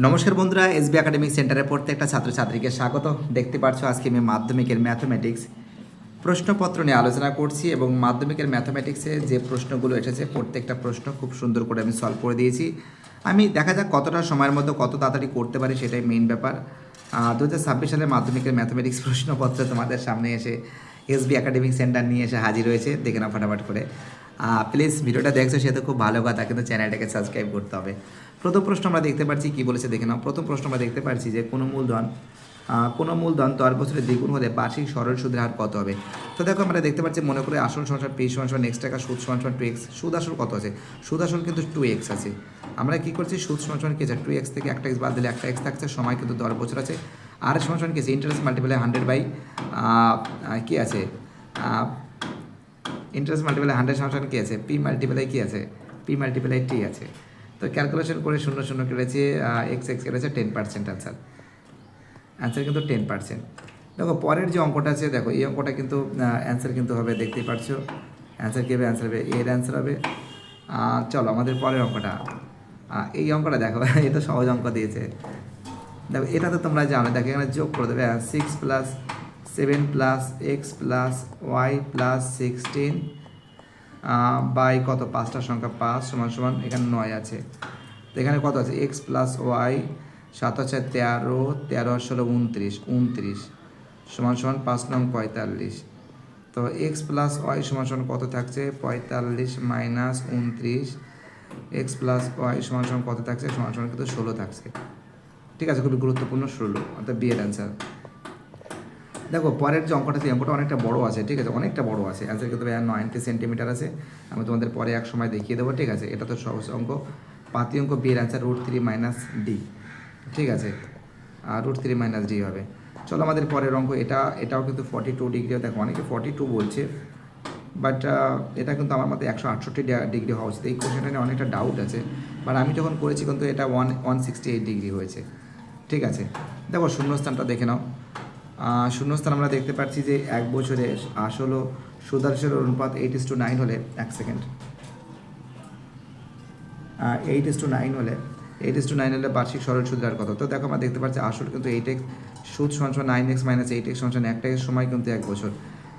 নমস্কার বন্ধুরা, SB academic সেন্টারের প্রত্যেকটা ছাত্রছাত্রীকে স্বাগত। দেখতে পাচ্ছ আজকে আমি মাধ্যমিকের ম্যাথমেটিক্স প্রশ্নপত্র নিয়ে আলোচনা করছি এবং মাধ্যমিকের ম্যাথমেটিক্সে যে প্রশ্নগুলো এসেছে প্রত্যেকটা প্রশ্ন খুব সুন্দর করে আমি সলভ করে দিয়েছি। আমি দেখা যাক কতটা সময়ের মধ্যে কত তাড়াতাড়ি করতে পারি, সেটাই মেইন ব্যাপার। 2026 সালের মাধ্যমিকের ম্যাথমেটিক্স প্রশ্নপত্র তোমাদের সামনে এসে এসবি একাডেমিক সেন্টার নিয়ে এসে হাজির হয়েছে। দেখে নাও ফটাফট করে। প্লিজ ভিডিওটা দেখছো সে তো খুব ভালো কথা, কিন্তু চ্যানেলটাকে সাবস্ক্রাইব করতে হবে। প্রথম প্রশ্ন আমরা দেখতে পাচ্ছি কী বলেছে দেখে নাও। প্রথম প্রশ্ন আমরা দেখতে পাচ্ছি যে কোনো মূলধন 10 বছরে দ্বিগুণ হলে বার্ষিক সরল সুদের হার কত হবে। তো দেখো আমরা দেখতে পাচ্ছি, মনে করে আসল সমান পি সমান নেক্সট টাকা, সুদ সমান 2x। সুদ আসল কত আছে? সুদ আসল কিন্তু 2x আছে। আমরা কী করছি, সুদ সমান কী আছে, 2x থেকে একটা x বাদ দিলে একটা x থাকছে, সময় কিন্তু 10 বছর আছে। আর সমান কী আছে, ইন্টারেস্ট মাল্টিপ্লাই 100 বাই কী আছে, ইন্টারেস্ট মাল্টিপ্লাই 100 সমান কী আছে, পি মাল্টিপ্লাই কী আছে, পি মাল্টিপ্লাই টি আছে। তো ক্যালকুলেশন করে শূন্য শূন্য কেটেছে, এক্স কেটেছে 10% অ্যান্সার কিন্তু 10%। দেখো পরের যে অঙ্কটা আছে, দেখো এই অঙ্কটা কিন্তু অ্যান্সার কিন্তু হবে, দেখতেই পারছো অ্যান্সার কী হবে, অ্যান্সার হবে এর অ্যান্সার হবে। চলো আমাদের পরের অঙ্কটা, এই অঙ্কটা দেখো এ তো সহজ অঙ্ক দিয়েছে। দেখো এটা তো তোমরা জানো, দেখো এখানে যোগ করে দেবে 6 + 7 + x + y + 16 বাই কত, পাঁচটা সংখ্যা 5 সমান এখানে 9 আছে। তো এখানে কত আছে, x + y 7 হচ্ছে 13, 13 ষোলো 29 সমান 5 নং 45। তো x + y সমান কত থাকছে, 45 - 29, x + y সমান কত থাকছে, সমান কিন্তু 16 থাকছে। ঠিক আছে, খুবই গুরুত্বপূর্ণ 16, অর্থাৎ বি এর অ্যান্সার। দেখো পরের যে অঙ্কটা, সেই অঙ্কটা অনেকটা বড় আছে, ঠিক আছে, অনেকটা বড় আছে। অ্যান্সার কিন্তু 90 সেন্টিমিটার আছে। আমি তোমাদের পরে এক সময় দেখিয়ে দেবো, ঠিক আছে। এটা তো সহজ অঙ্ক, পাতি অঙ্ক। বি এর অ্যান্সার √3 - d, ঠিক আছে, √3 - d হবে। চলো আমাদের পরের অঙ্ক, এটাও কিন্তু 42 ডিগ্রি। দেখো অনেকে 42 বলছে, বাট এটা কিন্তু আমার মতে 168 ডিগ্রি হওয়া উচিত। এই কোশ্চেনটা নিয়ে অনেকটা ডাউট আছে, বাট আমি যখন করেছি কিন্তু এটা 168 ডিগ্রি হয়েছে, ঠিক আছে। দেখো শূন্যস্থানটা দেখে নাও। শূন্যস্থান আমরা দেখতে পাচ্ছি যে 1 বছরে আসল ও সুদের অনুপাত 8:9 হলে, 1 সেকেন্ড, 8:9 হলে, 8:9 হলে বার্ষিক সরল সুদের হার কত। তো দেখো আমরা দেখতে পাচ্ছি আসল কিন্তু 8x, সুদ সমান 9x - 8x সমান 1 সময় কিন্তু 1 বছর।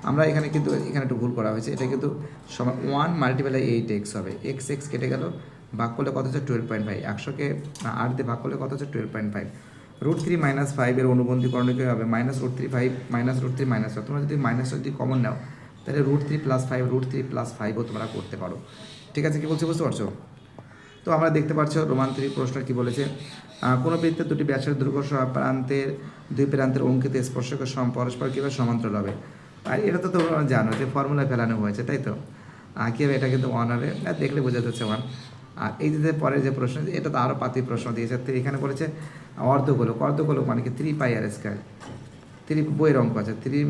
আমরা এখানে একটু ভুল করা হয়েছে, এটা কিন্তু 1 × 8x হবে। x কেটে গেল, ভাগ করলে কত হচ্ছে 12.5, 100কে 8 দিয়ে ভাগ করলে কত হচ্ছে 12.5। √3 - 5 এর অনুবন্ধীকরণ কী হবে, -√3 5 -√3 -5। তোমরা যদি মাইনাসটা যদি কমন নাও, তাহলে √3 + 5 √3 + 5ও তোমরা করতে পারো, ঠিক আছে। কী বলছি বুঝতে পারছো? তো আমরা দেখতে পাচ্ছি রোমান 3 প্রশ্ন কী বলেছে, কোনো বৃত্তের দুটি ব্যাসের দৈর্ঘ্য দুই প্রান্তের অঙ্কিত স্পর্শকের পরস্পর কীভাবে সমান্তরাল হবে। আর এটা তো তোমরা জানো যে ফর্মুলায় ফেলানো হয়েছে, তাই তো। কী হবে, এটা কিন্তু 1 হবে, দেখলে বোঝা যাচ্ছে 1। আর এই যে পরের যে প্রশ্ন, এটা তো আরও পাতি প্রশ্ন দিয়েছে। তো এখানে বলেছে অর্ধগোলক মানে কি 3πr²। 3 বইয়ের অঙ্ক আছে, 3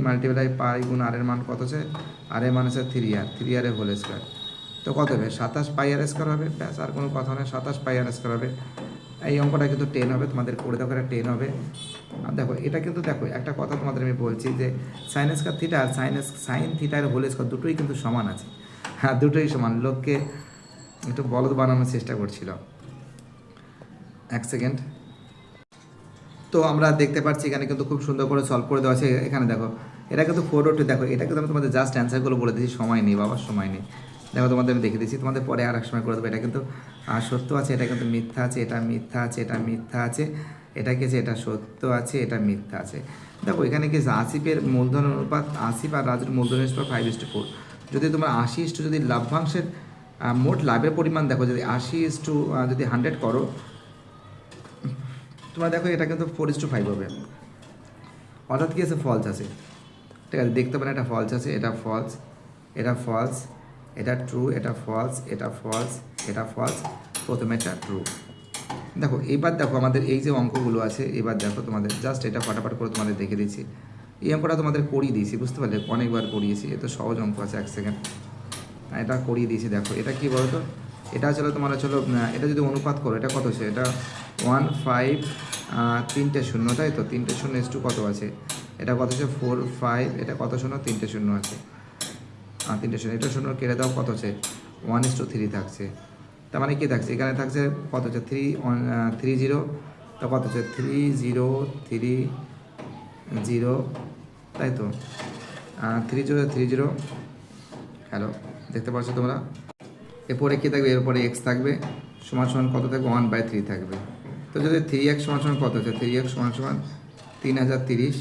× π × r এর মান কত আছে, আর এর মান আছে 3r হোল স্কোয়ার। তো কত হবে, 27πr² হবে, ব্যাস, আর কোনো কথা নেই, 27πr² হবে। এই অঙ্কটা কিন্তু 10 হবে, তোমাদের করে দেখো, এটা 10 হবে। আর দেখো এটা কিন্তু, দেখো একটা কথা তোমাদের আমি বলছি যে sin² আর sin θ হোল স্কোয়ার দুটোই কিন্তু সমান আছে। হ্যাঁ, দুটোই সমান। লোককে একটু বলদ বানানোর চেষ্টা করছিল। 1 সেকেন্ড। তো আমরা দেখতে পাচ্ছি এখানে কিন্তু খুব সুন্দর করে সলভ করে দেওয়া আছে। এখানে দেখো এটা কিন্তু 4/2, দেখো এটা কিন্তু আমি তোমাদের জাস্ট অ্যান্সারগুলো বলে দিয়েছি, সময় নেই বাবা, সময় নেই। দেখো তোমাদের আমি দেখে দিচ্ছি, তোমাদের পরে আর এক সময় করে দেবো। এটা কিন্তু সত্য আছে, এটা কিন্তু মিথ্যা আছে, এটা মিথ্যা আছে, এটা মিথ্যা আছে, এটা কি আছে, এটা সত্য আছে, এটা মিথ্যা আছে। দেখো এখানে কি আসিফের মূলধন অনুপাত, আসিফ আর রাজুর মূলধন 5:4। যদি তোমরা 80 যদি লাভ্যাংশের মোট লাভের পরিমাণ দেখো, যদি 80 যদি 100 করো, তোমরা দেখো এটা কিন্তু 4:5 হবে, অর্থাৎ কি আছে, ফলস আছে, ঠিক আছে। দেখতে পারেন এটা ফলস আছে, এটা ফলস, এটা ফলস, এটা ট্রু, এটা ফলস, এটা ফলস, এটা ফলস, প্রথমে এটা ট্রু। দেখো এবার দেখো আমাদের এই যে অঙ্কগুলো আছে, এবার দেখো তোমাদের জাস্ট এটা ফটাফট করে তোমাদের দেখে দিচ্ছি। এই অঙ্কটা তোমাদের করিয়ে দিয়েছি, বুঝতে পারলে, অনেকবার করিয়েছি। এ তো সহজ অঙ্ক আছে, 1 সেকেন্ড, এটা করিয়ে দিয়েছি। দেখো এটা কি বলো তো, এটা চলো এটা যদি অনুপাত করো, এটা কত আছে, এটা 1 5 3টে শূন্য, তাই তো। 3টে শূন্য কত আছে, এটা কত আছে 4 5, এটা কত শূন্য, 3টে শূন্য আছে, 3টে শূন্য, এটা শূন্য কেটে দাও, কত আছে 1:3 থাকছে। তার মানে কি থাকছে, এখানে থাকছে কত হচ্ছে 3 1 3 0 তো কত হচ্ছে 3030, তাই তো 3030। হ্যালো, দেখতে পাচ্ছ তোমরা? এরপরে কী থাকবে? এরপরে এক্স থাকবে, সমান সমান কত থাকবে? 1/3 থাকবে। তো যদি 3x সমান সমান কত হচ্ছে? 3x সমান সমান 3030,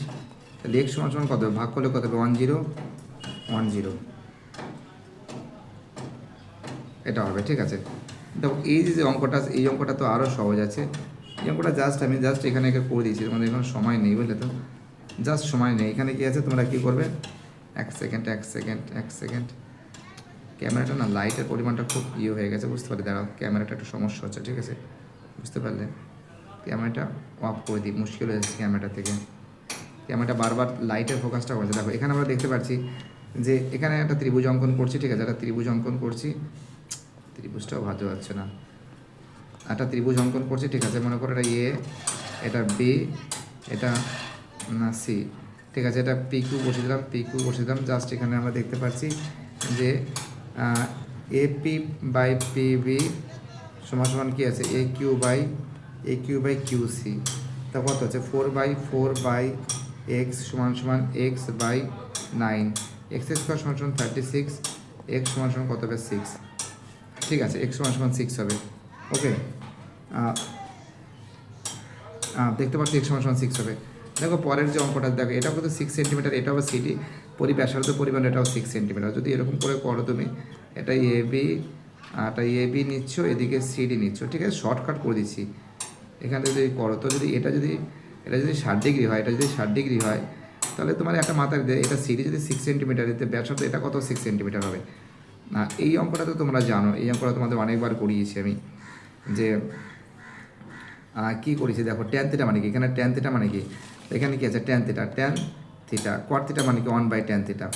তাহলে x সমান সমান কত হবে? ভাগ করলে কত হবে? 1010, এটা হবে। ঠিক আছে, দেখো এই যে অঙ্কটা, এই অঙ্কটা তো আরও সহজ আছে। এই অঙ্কটা আমি জাস্ট এখানে করে দিয়েছি, তোমাদের এখন সময় নেই, বুঝলে তো? জাস্ট সময় নেই। এখানে কী আছে, তোমরা কী করবে? এক সেকেন্ড, ক্যামেরাটা না, লাইটের পরিমাণটা খুব হয়ে গেছে, বুঝতে পারি। দাঁড়াও, ক্যামেরাটা একটু সমস্যা হচ্ছে, ঠিক আছে? বুঝতে পারলে? ক্যামেরাটা অফ করে দিই, মুশকিল হয়ে যাচ্ছে ক্যামেরাটা থেকে। ক্যামেরাটা বারবার লাইটের ফোকাসটা করছে। দেখো এখানে আমরা দেখতে পাচ্ছি যে এখানে একটা ত্রিভুজ অঙ্কন করছি, ঠিক আছে? একটা ত্রিভুজ অঙ্কন করছি, ত্রিভুজটাও ভালো যাচ্ছে না। একটা ত্রিভুজ অঙ্কন করছি, ঠিক আছে? মনে করো এটা এ, এটা বি, এটা না সি, ঠিক আছে? এটা PQ বসিয়ে দিলাম। জাস্ট এখানে আমরা দেখতে পাচ্ছি যে AP বাই PB সমান সমান কী আছে? AQ by QC। তা কত হচ্ছে? 4/4/x সমান সমান x/9, x² সমান সমান 36, x সমান সমান কত হবে? 6। ঠিক আছে, x সমান সমান 6 হবে। ওকে, দেখতে পাচ্ছি x সমান সমান 6 হবে। দেখো পরের যে অঙ্কটা, দেখো এটাও কিন্তু 6 সেন্টিমিটার, এটাও সিডি ব্যাসার্ধ পরিমাণ, এটাও 6 সেন্টিমিটার। যদি এরকম করে করো তুমি, এটা AB নিচ্ছ, এদিকে সিডি নিচ্ছ, ঠিক আছে? শর্টকাট করে দিচ্ছি। এখানে যদি করো, তো যদি এটা যদি 60 ডিগ্রি হয়, এটা যদি 60 ডিগ্রি হয়, তাহলে তোমার একটা মাথায় এটা সিডি যদি 6 সেন্টিমিটার, এতে ব্যাসার্ধ এটা কত? 6 সেন্টিমিটার হবে না? এই অঙ্কটা তো তোমরা জানো, এই অঙ্কটা তোমাদের অনেকবার করিয়েছি আমি, যে কী করেছি দেখো। ট্যান থিটা মানে কি? এখানে ট্যান থিটা মানে কি? এখানে কি আছে? ট্যান থিটা কট থিটা মানে কি? 1/tan থিটা,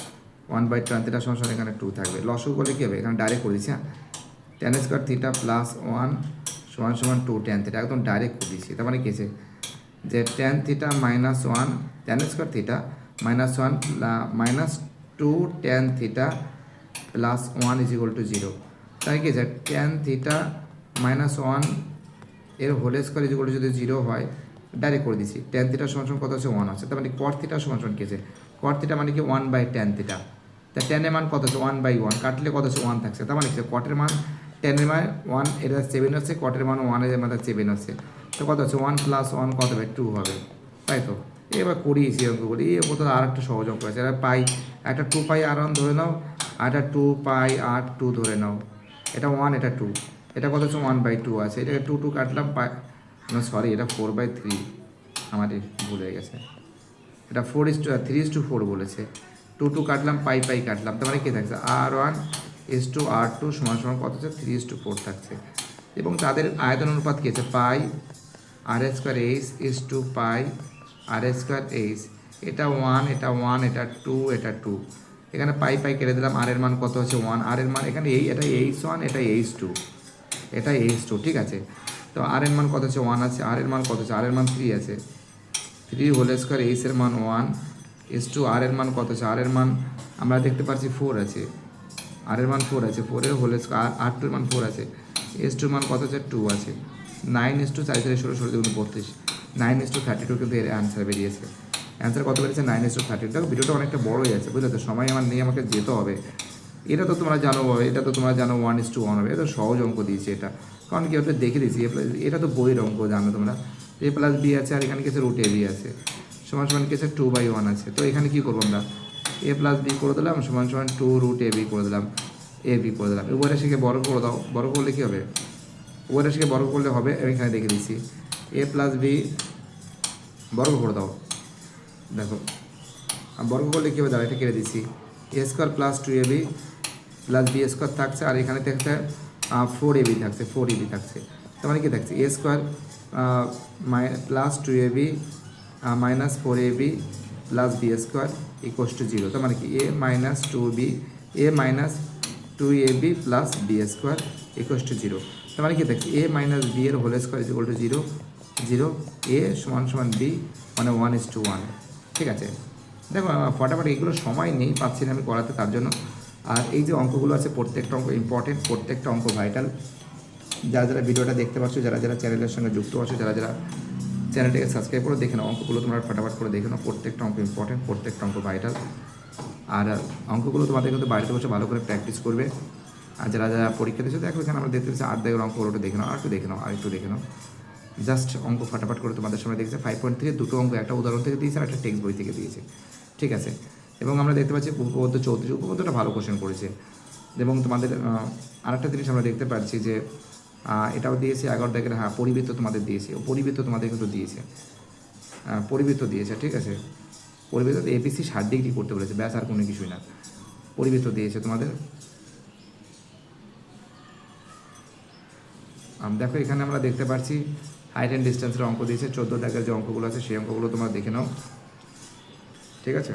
1/tan থিটা সমান সমান এখানে 2 থাকবে। লসও করলে কী হবে? এখানে ডাইরেক্ট করে দিচ্ছি। হ্যাঁ, tan স্কোয়ার থিটা প্লাস 1 সমান সমান 2 tan থিটা, একদম ডাইরেক্ট করে দিচ্ছি। তার মানে কী আছে? যে tan theta minus 1, tan square theta minus 1 minus 2 tan theta plus 1 = 0। তাই কি আছে? tan থিটা মাইনাস 1 এর হোল স্কোয়ার যদি 0 হয়, ডাইরেক্ট করে দিচ্ছি। tan থিটা সমান সমান কত আছে? 1 আছে। তার মানে cot থিটা সমান সমান কী আছে? cot থিটা মানে কি? 1/tan theta. তা tan এর মান কত আছে? 1/1, কাটলে কত আছে? 1 থাকছে। তার মানে কি? cot এর মান, tan এর মান 1, এটা 7 হচ্ছে, cot এর মান 1 এর মান 7 হচ্ছে। তো কত আছে? 1 + 1 কত হবে? 2 হবে, তাই তো? এবার করিয়েছি অঙ্কগুলি। এই অঙ্ক তো আর একটা সহজ অঙ্ক আছে। এটা একটা 2πr1 ধরে নাও, আর একটা 2πr2 ধরে নাও। এটা 1, এটা 2, এটা কত হচ্ছে? 1/2 আছে। এটাকে 2 কাটলাম, সরি, এটা 4/3, আমার ভুল হয়ে গেছে। এটা 3:4 বলেছে। 2 কাটলাম, পাই কাটলাম। তার মানে কী থাকছে? R1:R2 সমান সমান কত হচ্ছে? 3:4 থাকছে। এবং তাদের আয়তন অনুপাত কী আছে? πr²h/πr²h। এটা 1, এটা 1, এটা 2, এটা 2। এখানে পাই কেটে দিলাম। আর এর মান কত হচ্ছে? 1। আর এর মান এখানে এটা h1, এটা h2, এটা h2, ঠিক আছে? তো আর এর মান কত আছে? 1 আছে। আর এর মান কত আছে? আর এর মান 3 আছে। 3 হোল স্কোয়ার, h এর মান 1, h2 আর এর মান কত আছে? আর এর মান আমরা দেখতে পাচ্ছি 4 আছে। আর এর মান 4 আছে, 4 এর হোল স্কোয়ার, R2 এর মান 4 আছে, h2 এর মান কত আছে? 2 আছে। 9:4 16 32, 9:32 কিন্তু এর অ্যান্সার বেরিয়েছে। অ্যান্সার কত বেরিয়েছে? 9:32। দেখো ভিডিওটা অনেকটা বড় হয়ে যাচ্ছে, বুঝলে তো? সময় আমার নেই, আমাকে যেতে হবে। এটা তো তোমরা জানো 1:1 হবে। এটা সহজ অঙ্ক দিয়েছে এটা, কারণ কি? ওটা দেখে দিয়েছি। এটা তো বইয়ের অঙ্ক, জানো তোমরা। a+b আছে, আর এখানে কিছু √ab আছে, সমান সমান কিছু 2/1 আছে। তো এখানে কী করবো আমরা? a+b করে দিলাম, সমান সমান 2 √ab করে দিলাম, ab করে দিলাম। উভয় রাশিকে বর্গ করে দাও। বর্গ করলে কী হবে? উভয় রাশিকে বর্গ করলে হবে, এখানে দেখে দিচ্ছি। a+b বর্গ করে দাও। দেখো বর্গ করলে কী হবে? দাঁড়া, এটা কেটে দিচ্ছি। a² + 2ab + b² থাকছে, আর এখানে থাকছে 4ab থাকছে, 4ab থাকছে। তার মানে কী থাকছে? a² + 2ab - 4ab + b² = 0। তার মানে কি? a - 2ab + b² = 0। তার মানে কি থাকছে? a - b এর হোল স্কোয়ার = 0, 0, a সমান সমান b, মানে 1:1। ঠিক আছে? দেখো ফটাফট, এগুলো সময় নেই, পাচ্ছি না আমি করাতে, তার জন্য। আর এই যে অঙ্কগুলো আছে, প্রত্যেকটা অঙ্ক ইম্পর্টেন্ট, প্রত্যেকটা অঙ্ক ভাইটাল। যারা যারা ভিডিওটা দেখতে পাচ্ছ, যারা যারা চ্যানেলের সঙ্গে যুক্ত আছো, যারা যারা চ্যানেলটাকে সাবস্ক্রাইব করে দেখে নাও, অঙ্কগুলো তোমরা ফটাফট করে দেখে নাও, প্রত্যেকটা অঙ্ক ইম্পর্টেন্ট, প্রত্যেকটা অঙ্ক ভাইটাল। আর অঙ্কগুলো তোমাদের কিন্তু বাড়িতে বসে ভালো করে প্র্যাকটিস করবে। আর যারা যারা পরীক্ষা দিয়েছো দেখো এখানে আমরা দেখতে পাচ্ছি 8 দাগের অঙ্কগুলো একটু দেখে নাও, আর একটু দেখে নাও, আর একটু দেখে নাও। জাস্ট অঙ্ক ফটাফট করে তোমাদের সামনে দেখেছে। 5 পয়েন্ট থেকে দুটো অঙ্ক একটা উদাহরণ থেকে দিয়েছে আর একটা টেক্সট বই থেকে দিয়েছে, ঠিক আছে। এবং আমরা দেখতে পাচ্ছি উপপাদ্য 34, উপপাদ্যটা ভালো কোশ্চেন করেছে। এবং তোমাদের আরেকটা জিনিস আমরা দেখতে পাচ্ছি যে এটাও দিয়েছে 11 দাগের, হ্যাঁ পরিবৃত্ত তোমাদের দিয়েছে, পরিবৃত্ত তোমাদের কিন্তু দিয়েছে, পরিবৃত্ত দিয়েছে, ঠিক আছে। পরিবৃত্ত এপিসি 60 ডিগ্রি করতে বলেছে, ব্যাস আর কোনো কিছুই না, পরিবৃত্ত দিয়েছে তোমাদের। দেখো এখানে আমরা দেখতে পাচ্ছি হাইট অ্যান্ড ডিস্টেন্সের অঙ্ক দিয়েছে, 14 দাগের যে অঙ্কগুলো আছে সেই অঙ্কগুলো তোমরা দেখে নাও, ঠিক আছে।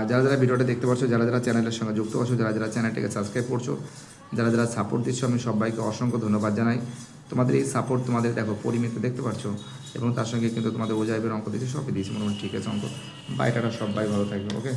যারা যারা ভিডিওটা দেখতে পাচ্ছ, যারা যারা চ্যানেলের সঙ্গে যুক্ত আছো, যারা যারা চ্যানেলটাকে সাবস্ক্রাইব করছো, যারা যারা সাপোর্ট দিচ্ছ, আমি সবাইকে অসংখ্য ধন্যবাদ জানাই। তোমাদের এই সাপোর্ট, তোমাদের দেখো পরিমিতি দেখতে পাচ্ছ, এবং তার সঙ্গে কিন্তু তোমাদের ওজাইবের অঙ্ক দিয়েছে, সবই দিয়েছে মোটামুটি, ঠিক আছে অঙ্ক। বাইটাটা সবাই ভালো থাকবে, ওকে।